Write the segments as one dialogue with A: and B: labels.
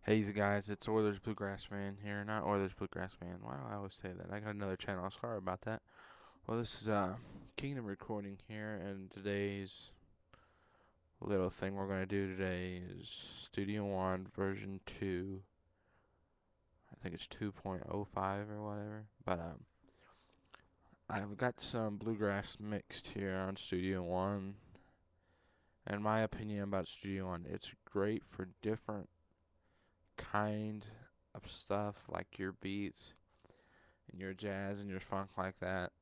A: Hey guys, it's Oilers Bluegrass Man here. Not Oilers Bluegrass Man. Why do I always say that? I got another channel. Sorry about that. Well, this is Kingdom Recording here, and today's little thing we're gonna do today is Studio One version 2. I think it's 2.05 or whatever. But I've got some bluegrass mixed here on Studio One. And my opinion about Studio One, it's great for different kind of stuff like your beats and your jazz and your funk like that.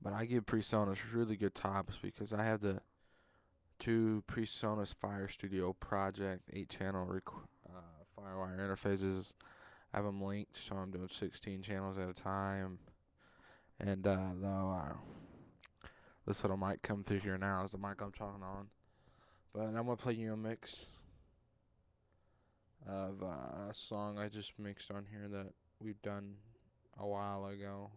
A: But I give PreSonus really good tops because I have the two PreSonus Fire Studio Project 8-channel Firewire interfaces. I have them linked, so I'm doing 16 channels at a time. And though this little mic come through here now is the mic I'm talking on. But I'm gonna play you a mix of a song I just mixed on here that we've done a while ago.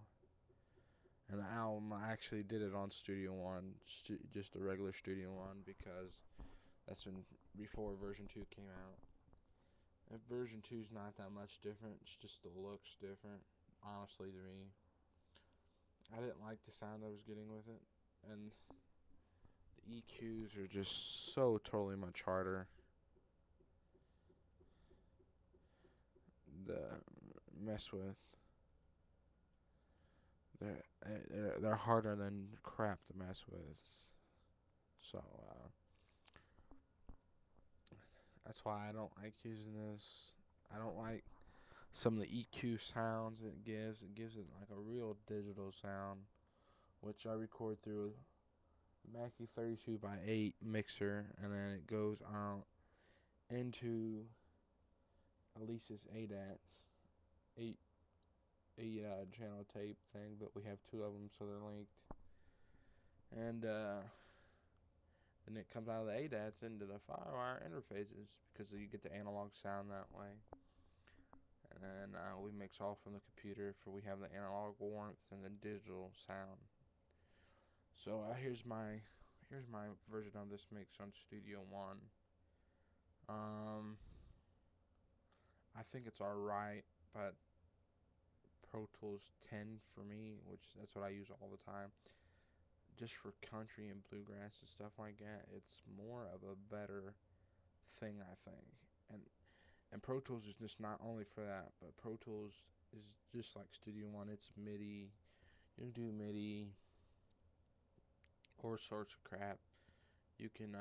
A: And the album, I actually did it on Studio One, just a regular Studio One, because that's been before version 2 came out. And version 2's not that much different, it's just the look's different, honestly, to me. I didn't like the sound I was getting with it, and the EQs are just so totally much harder to mess with. They're harder than crap to mess with. So, that's why I don't like using this. I don't like some of the EQ sounds it gives. It gives it like a real digital sound, which I record through a Mackie 32x8 mixer, and then it goes out into Elise's ADATs, 8 channel tape thing, but we have two of them, so they're linked. And then it comes out of the ADATs into the Firewire interfaces because you get the analog sound that way. And then we mix all from the computer, for we have the analog warmth and the digital sound. So here's my version of this mix on Studio One. I think it's alright, but Pro Tools 10 for me, which that's what I use all the time. Just for country and bluegrass and stuff like that, it's more of a better thing, I think. And Pro Tools is just not only for that, but Pro Tools is just like Studio One. It's MIDI. You can do MIDI, all sorts of crap. You can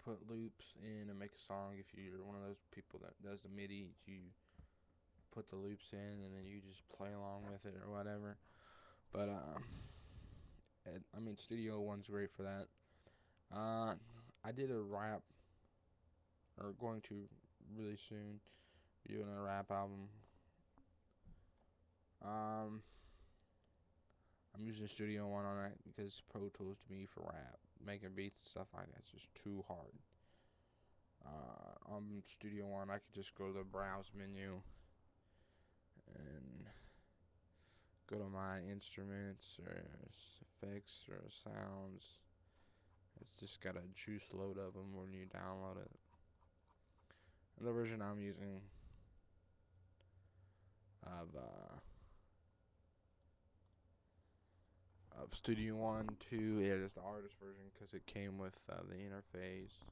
A: put loops in and make a song. If you're one of those people that does the MIDI, you put the loops in and then you just play along with it or whatever. But I mean, Studio One's great for that. I did a rap, or going to really soon, be doing a rap album. I'm using Studio One on that because Pro Tools to me for rap, making beats and stuff like that, is just too hard. On Studio One, I could just go to the browse menu and go to my instruments or effects or sounds. It's just got a juice load of them when you download it. And the version I'm using of Studio One 2, it is the artist version because it came with the interface.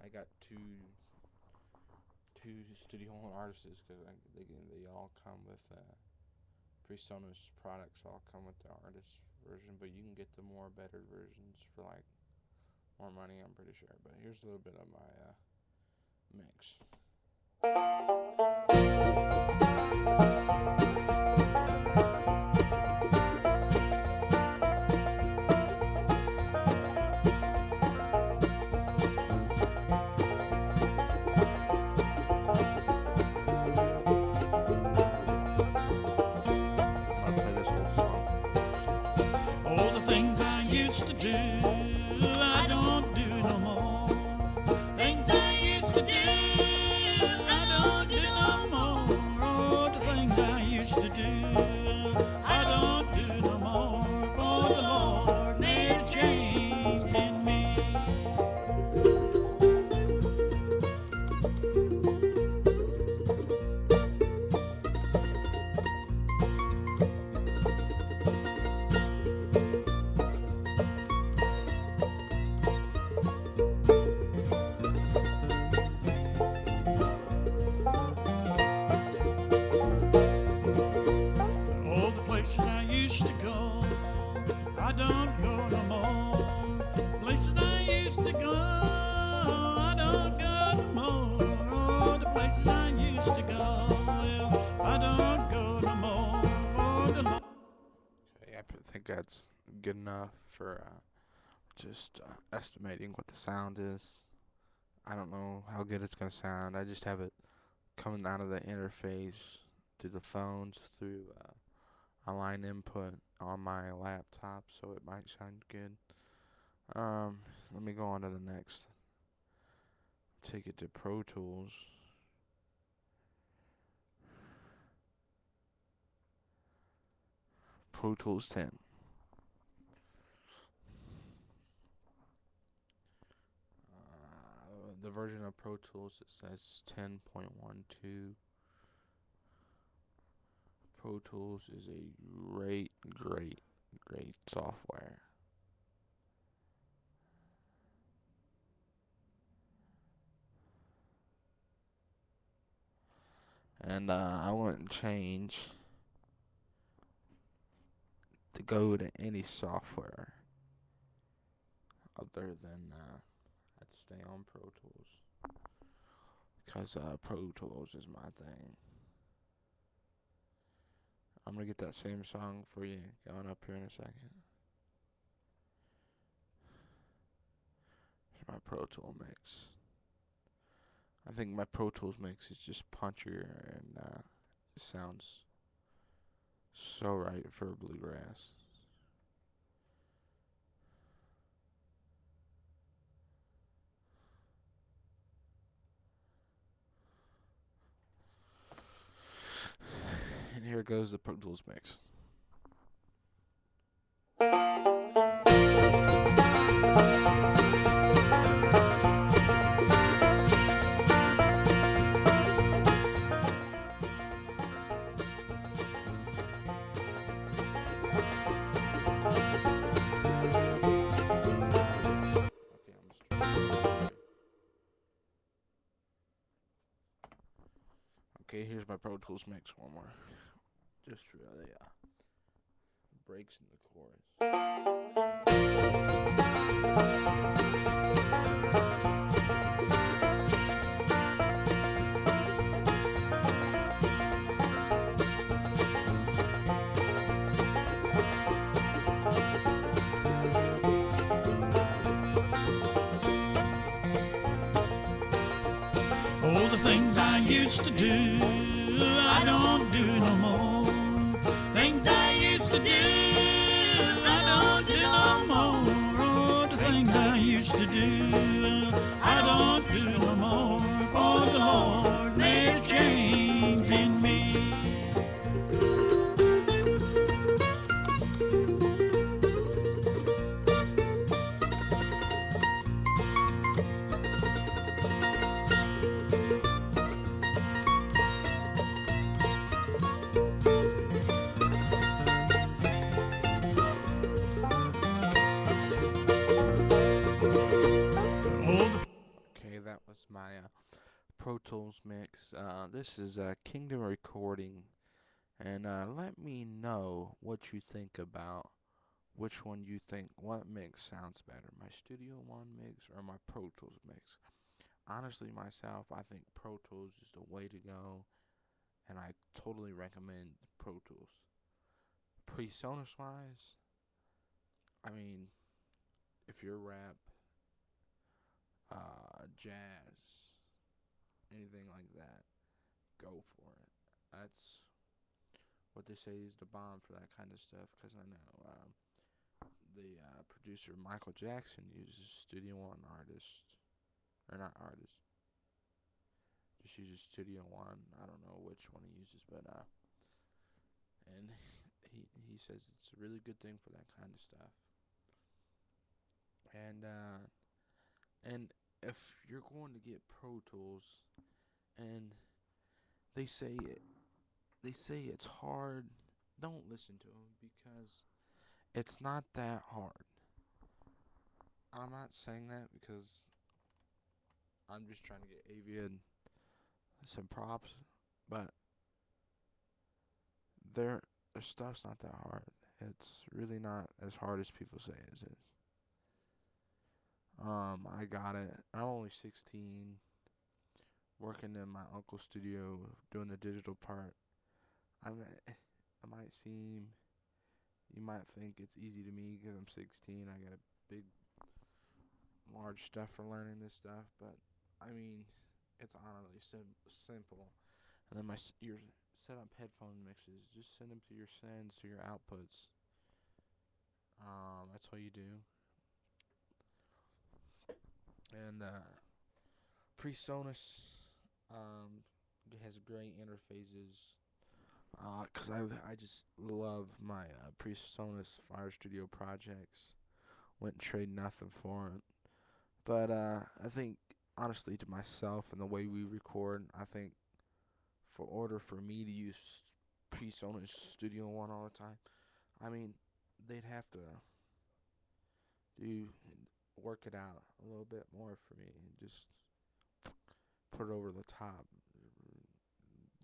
A: I got two Studio One artists because they all come with PreSonus products. All come with the artist version, but you can get the more better versions for like more money, I'm pretty sure. But here's a little bit of my mix. I'm gonna play this whole song.
B: All the things I used to do, I don't do no more. Things I used to do, I don't do no go. I don't go no more. Oh, the places I used to go. Well, I don't go no more for the Lord.
A: Okay, I think that's good enough for just estimating what the sound is. I don't know how good it's gonna sound. I just have it coming out of the interface through the phones through a line input on my laptop, so it might sound good. Let me go on to the next. Take it to Pro Tools. Pro Tools 10. The version of Pro Tools it says 10.12. Pro Tools is a great software. And I wouldn't change to go to any software other than I'd stay on Pro Tools because Pro Tools is my thing. I'm gonna get that same song for you going up here in a second. Here's my Pro Tool mix. I think my Pro Tools mix is just punchier and it sounds so right for bluegrass. And here goes the Pro Tools mix. Okay, here's my Pro Tools mix one more. Just for the breaks in the chorus.
B: Oh, the things I used to do, I don't do no more. Things I used to do, I don't do no more. Oh, the things I used to do, I don't do no more. For the Lord made a change in me.
A: Okay, that was my Pro Tools mix. This is Kingdom Recording, and let me know what you think about which one you think, what mix sounds better, my Studio One mix or my Pro Tools mix. Honestly, myself, I think Pro Tools is the way to go, and I totally recommend Pro Tools. PreSonus wise, I mean, if you're rap, jazz, anything like that, go for it. That's what they say is the bomb for that kind of stuff. Because I know the producer Michael Jackson uses Studio One artist, or not artist, just uses Studio One. I don't know which one he uses, but and he says it's a really good thing for that kind of stuff. And if you're going to get Pro Tools, and they say it's hard, don't listen to them because it's not that hard. I'm not saying that because I'm just trying to get Avian some props, but their stuff's not that hard. It's really not as hard as people say it is. I got it. I'm only 16, working in my uncle's studio, doing the digital part. I might seem, you might think it's easy to me because I'm 16. I got a big, large stuff for learning this stuff, but I mean, it's honestly simple. And then your set up headphone mixes. Just send them to your sends to your outputs. That's all you do. And PreSonus has great interfaces. Cause I just love my PreSonus Fire Studio projects. Wouldn't trade nothing for it. But I think honestly to myself and the way we record, I think for order for me to use PreSonus Studio One all the time, I mean they'd have to do work it out a little bit more for me and just put it over the top.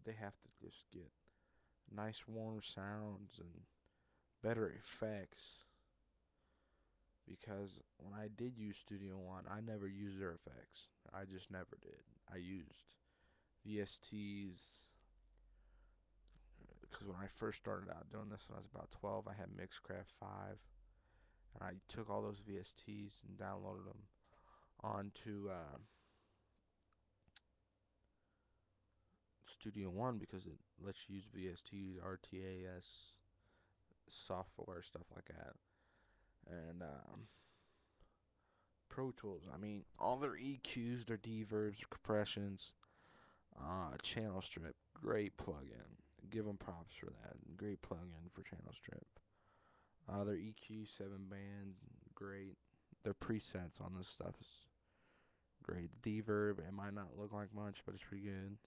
A: They have to just get nice warm sounds and better effects, because when I did use Studio One, I never used their effects. I just never did. I used VSTs because when I first started out doing this when I was about 12, I had Mixcraft 5, and I took all those VSTs and downloaded them onto Studio One because it lets you use VST, RTAS software, stuff like that. And Pro Tools, I mean, all their EQs, their deverbs, their compressions, Channel Strip, great plugin. Give them props for that. Great plugin for Channel Strip. Their EQ 7-band, great. Their presets on this stuff is great. The deverb, it might not look like much, but it's pretty good.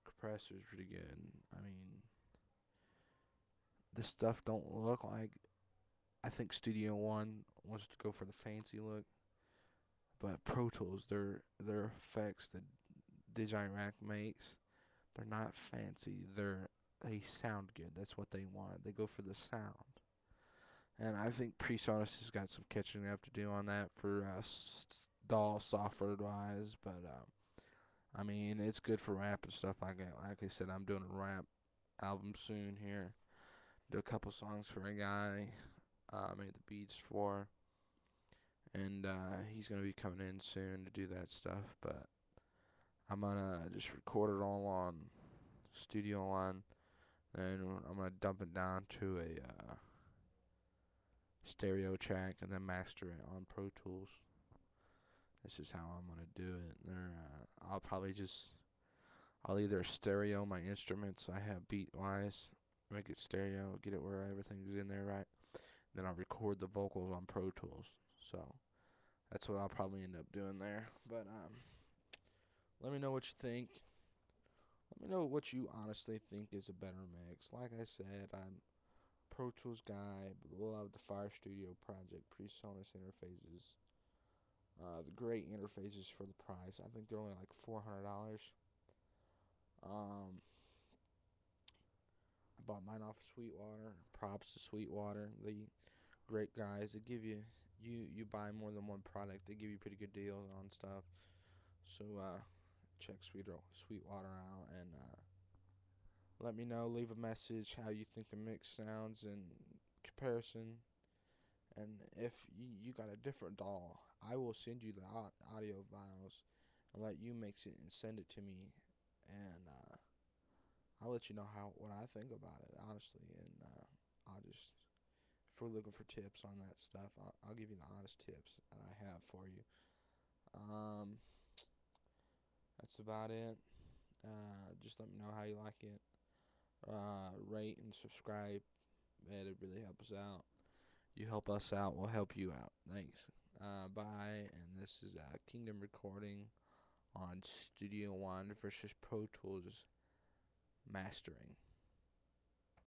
A: Compressor's pretty good. I mean, this stuff don't look like. I think Studio One wants to go for the fancy look, but Pro Tools, their effects that Rack makes, they're not fancy. They sound good. That's what they want. They go for the sound. And I think PreSonus has got some catching up to do on that for DAW software wise. But I mean, it's good for rap and stuff like that. Like I said, I'm doing a rap album soon here. Do a couple songs for a guy made the beats for, and he's gonna be coming in soon to do that stuff. But I'm gonna just record it all on Studio One, and I'm gonna dump it down to a stereo track and then master it on Pro Tools. This is how I'm gonna do it. I'll probably I'll either stereo my instruments I have beat wise, make it stereo, get it where everything's in there right. Then I'll record the vocals on Pro Tools. So that's what I'll probably end up doing there. But let me know what you think. Let me know what you honestly think is a better mix. Like I said, I'm Pro Tools guy, but love the Fire Studio project, PreSonus interfaces. The great interfaces for the price. I think they're only like $400. Um, I bought mine off of Sweetwater. Props to Sweetwater. The great guys. They give you buy more than one product, they give you pretty good deals on stuff. So check Sweetwater out and let me know. Leave a message how you think the mix sounds in comparison. And if you got a different doll, I will send you the audio files and let you mix it and send it to me. And I'll let you know what I think about it, honestly. And I'll just, if we're looking for tips on that stuff, I'll give you the honest tips that I have for you. That's about it. Just let me know how you like it. Rate and subscribe. It really helps us out. You help us out, we'll help you out. Thanks. Bye. And this is Kingdom Recording on Studio One versus Pro Tools mastering.